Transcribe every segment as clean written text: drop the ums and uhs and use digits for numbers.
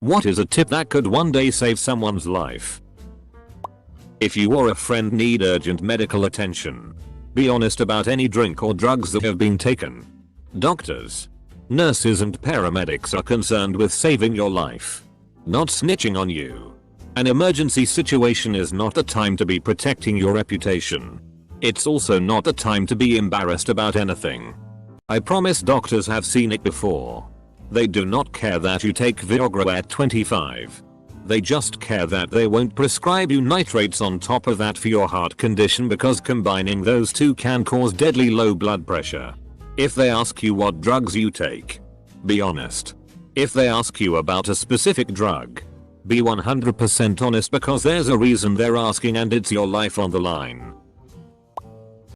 What is a tip that could one day save someone's life? If you or a friend need urgent medical attention, be honest about any drink or drugs that have been taken. Doctors, nurses and paramedics are concerned with saving your life, not snitching on you. An emergency situation is not the time to be protecting your reputation. It's also not the time to be embarrassed about anything. I promise doctors have seen it before. They do not care that you take Viagra at 25. They just care that they won't prescribe you nitrates on top of that for your heart condition, because combining those two can cause deadly low blood pressure. If they ask you what drugs you take, be honest. If they ask you about a specific drug, be 100% honest, because there's a reason they're asking and it's your life on the line.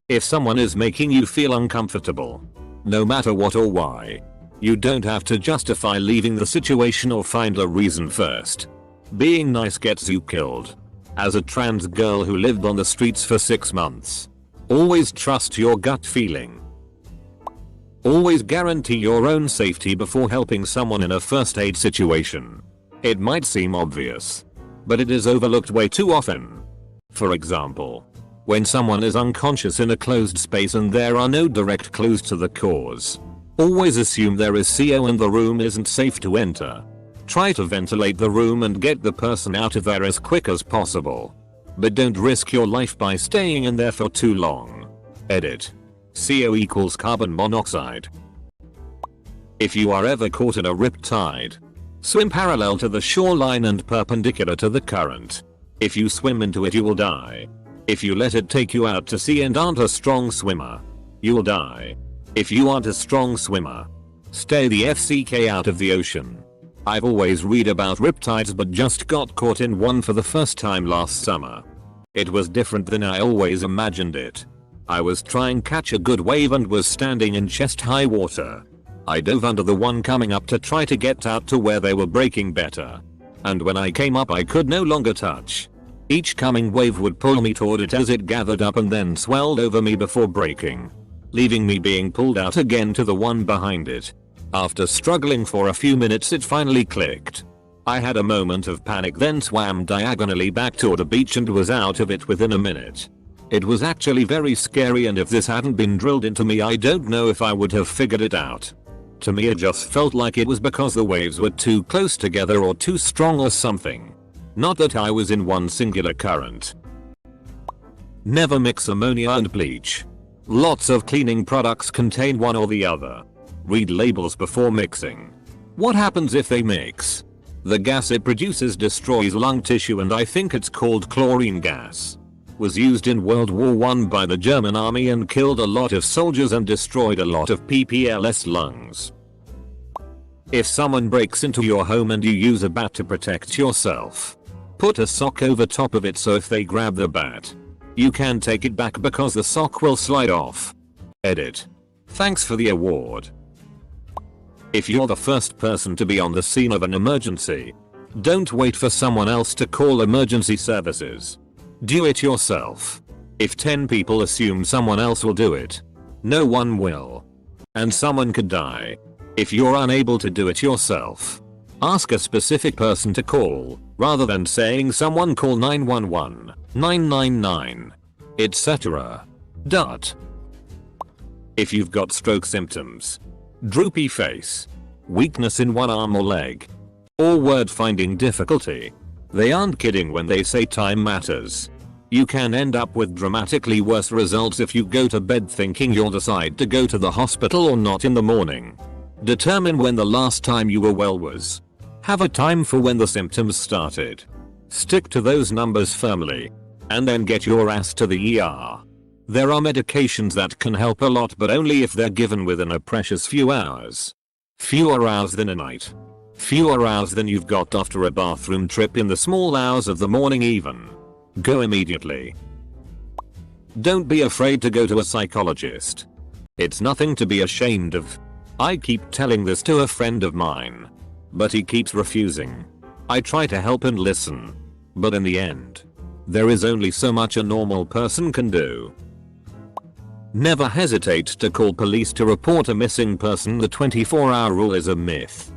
If someone is making you feel uncomfortable, no matter what or why, you don't have to justify leaving the situation or find a reason first. Being nice gets you killed. As a trans girl who lived on the streets for 6 months, always trust your gut feeling. Always guarantee your own safety before helping someone in a first aid situation. It might seem obvious, but it is overlooked way too often. For example, when someone is unconscious in a closed space and there are no direct clues to the cause, always assume there is CO and the room isn't safe to enter. Try to ventilate the room and get the person out of there as quick as possible. But don't risk your life by staying in there for too long. Edit. CO equals carbon monoxide. If you are ever caught in a riptide, swim parallel to the shoreline and perpendicular to the current. If you swim into it, you will die. If you let it take you out to sea and aren't a strong swimmer, you'll die. If you aren't a strong swimmer, stay the FCK out of the ocean. I've always read about riptides but just got caught in one for the first time last summer. It was different than I always imagined it. I was trying to catch a good wave and was standing in chest high water. I dove under the one coming up to try to get out to where they were breaking better. And when I came up I could no longer touch. Each coming wave would pull me toward it as it gathered up and then swelled over me before breaking, leaving me being pulled out again to the one behind it. After struggling for a few minutes it finally clicked. I had a moment of panic, then swam diagonally back toward the beach and was out of it within a minute. It was actually very scary, and if this hadn't been drilled into me I don't know if I would have figured it out. To me it just felt like it was because the waves were too close together or too strong or something. Not that I was in one singular current. Never mix ammonia and bleach. Lots of cleaning products contain one or the other. Read labels before mixing. What happens if they mix? The gas it produces destroys lung tissue, and I think it's called chlorine gas. Was used in World War I by the German army and killed a lot of soldiers and destroyed a lot of PPLS lungs. If someone breaks into your home and you use a bat to protect yourself, put a sock over top of it so if they grab the bat, you can take it back because the sock will slide off. Edit. Thanks for the award. If you're the first person to be on the scene of an emergency, don't wait for someone else to call emergency services. Do it yourself. If 10 people assume someone else will do it, no one will. And someone could die. If you're unable to do it yourself, ask a specific person to call, rather than saying someone call 911, 999, etc. If you've got stroke symptoms, droopy face, weakness in one arm or leg, or word finding difficulty, they aren't kidding when they say time matters. You can end up with dramatically worse results if you go to bed thinking you'll decide to go to the hospital or not in the morning. Determine when the last time you were well was. Have a time for when the symptoms started. Stick to those numbers firmly. And then get your ass to the ER. There are medications that can help a lot, but only if they're given within a precious few hours. Fewer hours than a night. Fewer hours than you've got after a bathroom trip in the small hours of the morning even. Go immediately. Don't be afraid to go to a psychologist. It's nothing to be ashamed of. I keep telling this to a friend of mine, but he keeps refusing. I try to help and listen, but in the end, there is only so much a normal person can do. Never hesitate to call police to report a missing person. The 24-hour rule is a myth.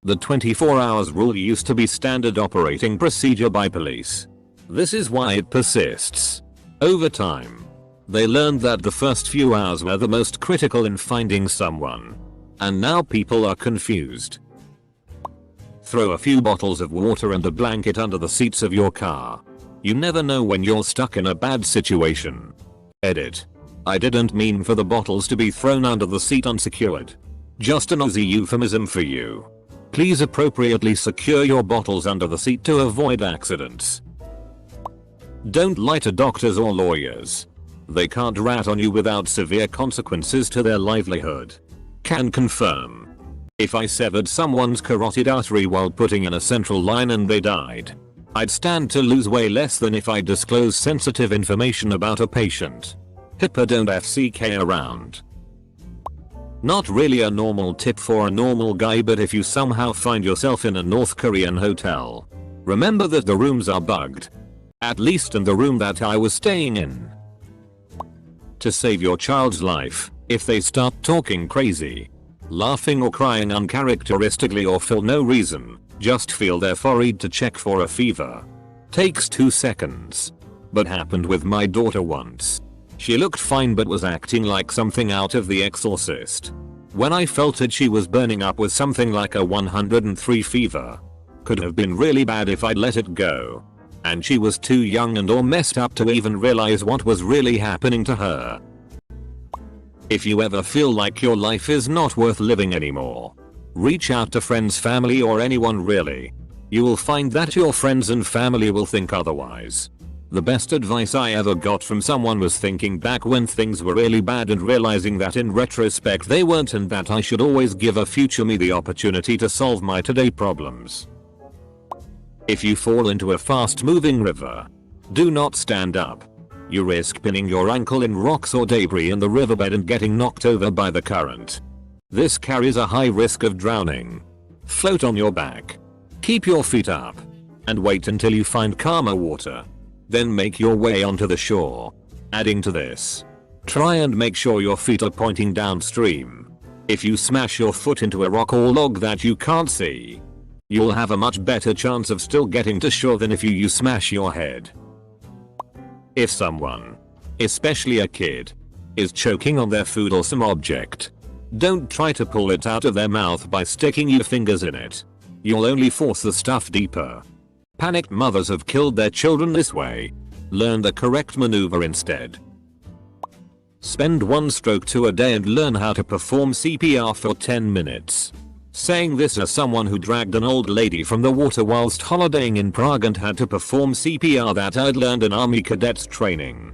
The 24 hours rule used to be standard operating procedure by police. This is why it persists. Over time, they learned that the first few hours were the most critical in finding someone. And now people are confused. Throw a few bottles of water and a blanket under the seats of your car. You never know when you're stuck in a bad situation. Edit. I didn't mean for the bottles to be thrown under the seat unsecured. Just an Aussie euphemism for you. Please appropriately secure your bottles under the seat to avoid accidents. Don't lie to doctors or lawyers. They can't rat on you without severe consequences to their livelihood. Can confirm. If I severed someone's carotid artery while putting in a central line and they died, I'd stand to lose way less than if I disclose sensitive information about a patient. HIPAA don't FCK around. Not really a normal tip for a normal guy, but if you somehow find yourself in a North Korean hotel, remember that the rooms are bugged. At least in the room that I was staying in. To save your child's life, if they start talking crazy, laughing or crying uncharacteristically or for no reason, just feel their forehead to check for a fever. Takes 2 seconds. But happened with my daughter once. She looked fine but was acting like something out of The Exorcist. When I felt it, she was burning up with something like a 103 fever. Could have been really bad if I'd let it go. And she was too young and or messed up to even realize what was really happening to her. If you ever feel like your life is not worth living anymore, reach out to friends, family, or anyone really. You will find that your friends and family will think otherwise. The best advice I ever got from someone was thinking back when things were really bad and realizing that in retrospect they weren't, and that I should always give a future me the opportunity to solve my today problems. If you fall into a fast moving river, do not stand up. You risk pinning your ankle in rocks or debris in the riverbed and getting knocked over by the current. This carries a high risk of drowning. Float on your back. Keep your feet up. And wait until you find calmer water. Then make your way onto the shore. Adding to this, try and make sure your feet are pointing downstream. If you smash your foot into a rock or log that you can't see, you'll have a much better chance of still getting to shore than if you smash your head. If someone, especially a kid, is choking on their food or some object, don't try to pull it out of their mouth by sticking your fingers in it. You'll only force the stuff deeper. Panicked mothers have killed their children this way. Learn the correct maneuver instead. Spend 1 stroke to a day and learn how to perform CPR for 10 minutes. Saying this as someone who dragged an old lady from the water whilst holidaying in Prague and had to perform CPR that I'd learned in Army cadets training.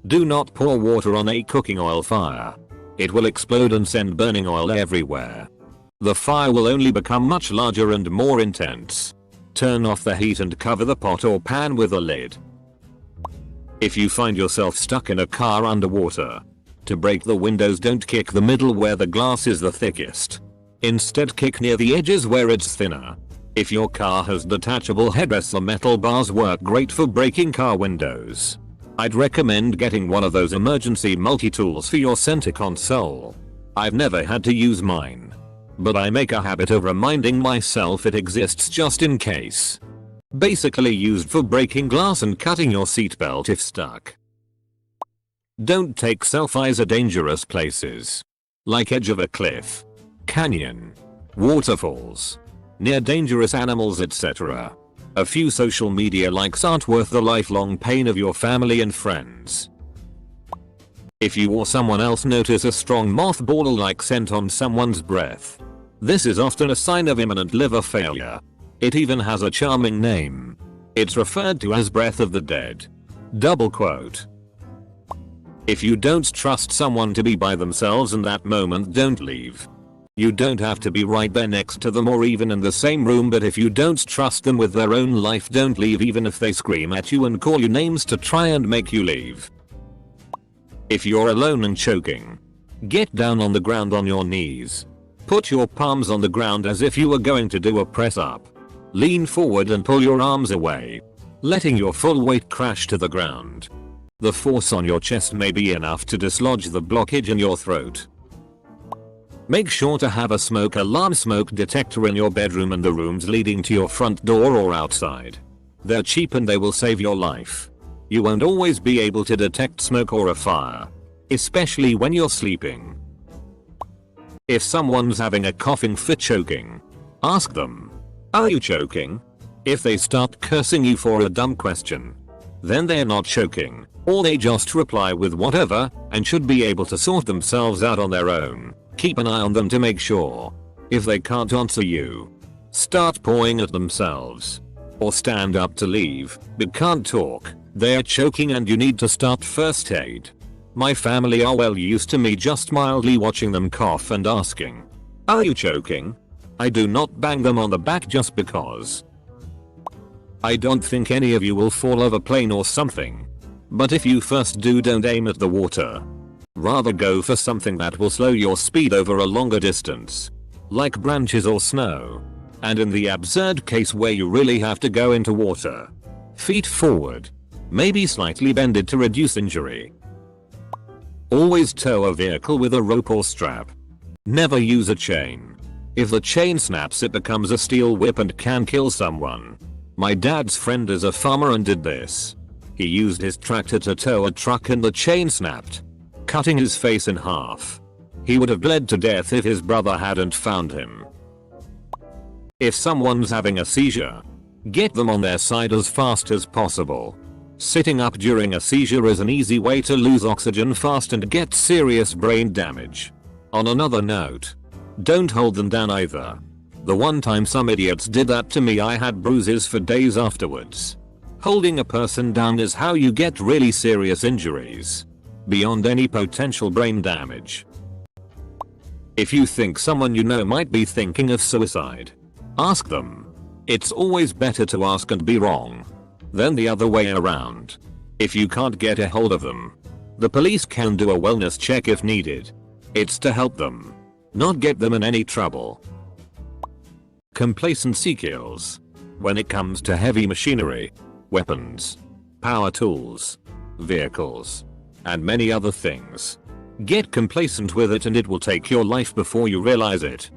Do not pour water on a cooking oil fire. It will explode and send burning oil everywhere. The fire will only become much larger and more intense. Turn off the heat and cover the pot or pan with a lid. If you find yourself stuck in a car underwater, to break the windows, don't kick the middle where the glass is the thickest. Instead, kick near the edges where it's thinner. If your car has detachable headrests, the metal bars work great for breaking car windows. I'd recommend getting one of those emergency multi-tools for your center console. I've never had to use mine, but I make a habit of reminding myself it exists just in case. Basically used for breaking glass and cutting your seatbelt if stuck. Don't take selfies at dangerous places, like edge of a cliff, canyon, waterfalls, near dangerous animals, etc. A few social media likes aren't worth the lifelong pain of your family and friends. If you or someone else notice a strong mothball-like scent on someone's breath, this is often a sign of imminent liver failure. It even has a charming name. It's referred to as breath of the dead. Double quote. If you don't trust someone to be by themselves in that moment, don't leave. You don't have to be right there next to them or even in the same room, but if you don't trust them with their own life, don't leave even if they scream at you and call you names to try and make you leave. If you're alone and choking, get down on the ground on your knees. Put your palms on the ground as if you were going to do a press up. Lean forward and pull your arms away, letting your full weight crash to the ground. The force on your chest may be enough to dislodge the blockage in your throat. Make sure to have a smoke alarm smoke detector in your bedroom and the rooms leading to your front door or outside. They're cheap and they will save your life. You won't always be able to detect smoke or a fire, especially when you're sleeping. If someone's having a coughing fit choking, ask them, "Are you choking?" If they start cursing you for a dumb question, then they're not choking, or they just reply with whatever and should be able to sort themselves out on their own. Keep an eye on them to make sure. If they can't answer you, start pawing at themselves. Or stand up to leave, but can't talk, they're choking and you need to start first aid. My family are well used to me just mildly watching them cough and asking, "Are you choking?" I do not bang them on the back just because. I don't think any of you will fall off a plane or something. But if you first do, don't aim at the water. Rather go for something that will slow your speed over a longer distance, like branches or snow. And in the absurd case where you really have to go into water, feet forward. Maybe slightly bend it to reduce injury. Always tow a vehicle with a rope or strap. Never use a chain. If the chain snaps, it becomes a steel whip and can kill someone. My dad's friend is a farmer and did this. He used his tractor to tow a truck and the chain snapped, cutting his face in half. He would have bled to death if his brother hadn't found him. If someone's having a seizure, get them on their side as fast as possible. Sitting up during a seizure is an easy way to lose oxygen fast and get serious brain damage. On another note, don't hold them down either. The one time some idiots did that to me, I had bruises for days afterwards. Holding a person down is how you get really serious injuries, beyond any potential brain damage. If you think someone you know might be thinking of suicide, ask them. It's always better to ask and be wrong than the other way around. If you can't get a hold of them, the police can do a wellness check if needed. It's to help them, not get them in any trouble. Complacency kills. When it comes to heavy machinery, weapons, power tools, vehicles, and many other things, get complacent with it and it will take your life before you realize it.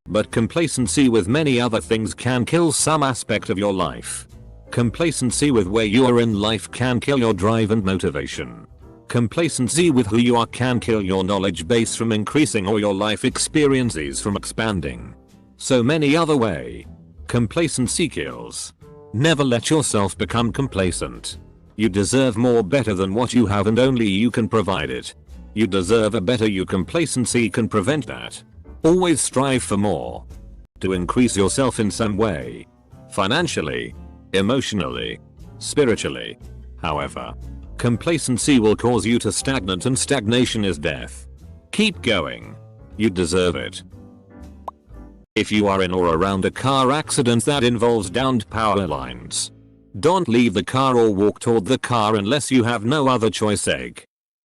But complacency with many other things can kill some aspect of your life. Complacency with where you are in life can kill your drive and motivation. Complacency with who you are can kill your knowledge base from increasing or your life experiences from expanding. So many other way. Complacency kills. Never let yourself become complacent. You deserve more better than what you have and only you can provide it. You deserve a better you. Complacency can prevent that. Always strive for more. To increase yourself in some way. Financially, emotionally, spiritually. However, complacency will cause you to stagnate and stagnation is death. Keep going. You deserve it. If you are in or around a car accident that involves downed power lines, don't leave the car or walk toward the car unless you have no other choice.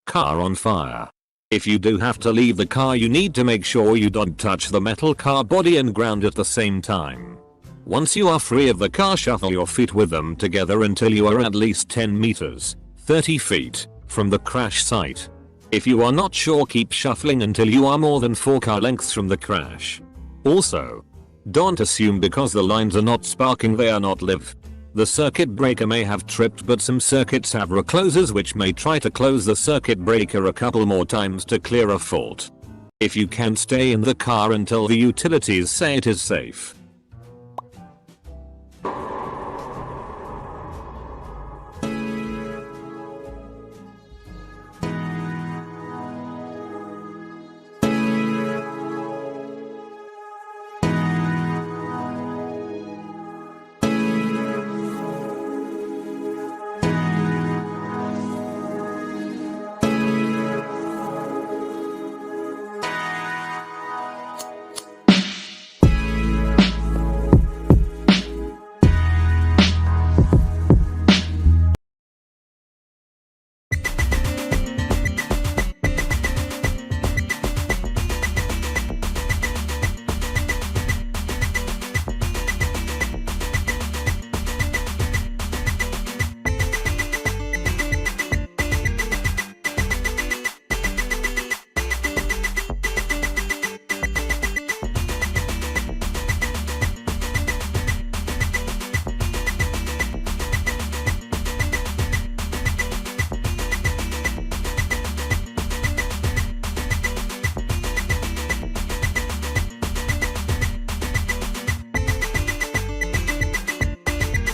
Car on fire. If you do have to leave the car, you need to make sure you don't touch the metal car body and ground at the same time. Once you are free of the car, shuffle your feet with them together until you are at least 10 meters, 30 feet, from the crash site. If you are not sure, keep shuffling until you are more than 4 car lengths from the crash. Also, don't assume because the lines are not sparking they are not live. The circuit breaker may have tripped, but some circuits have reclosers which may try to close the circuit breaker a couple more times to clear a fault. If you can, stay in the car until the utilities say it is safe.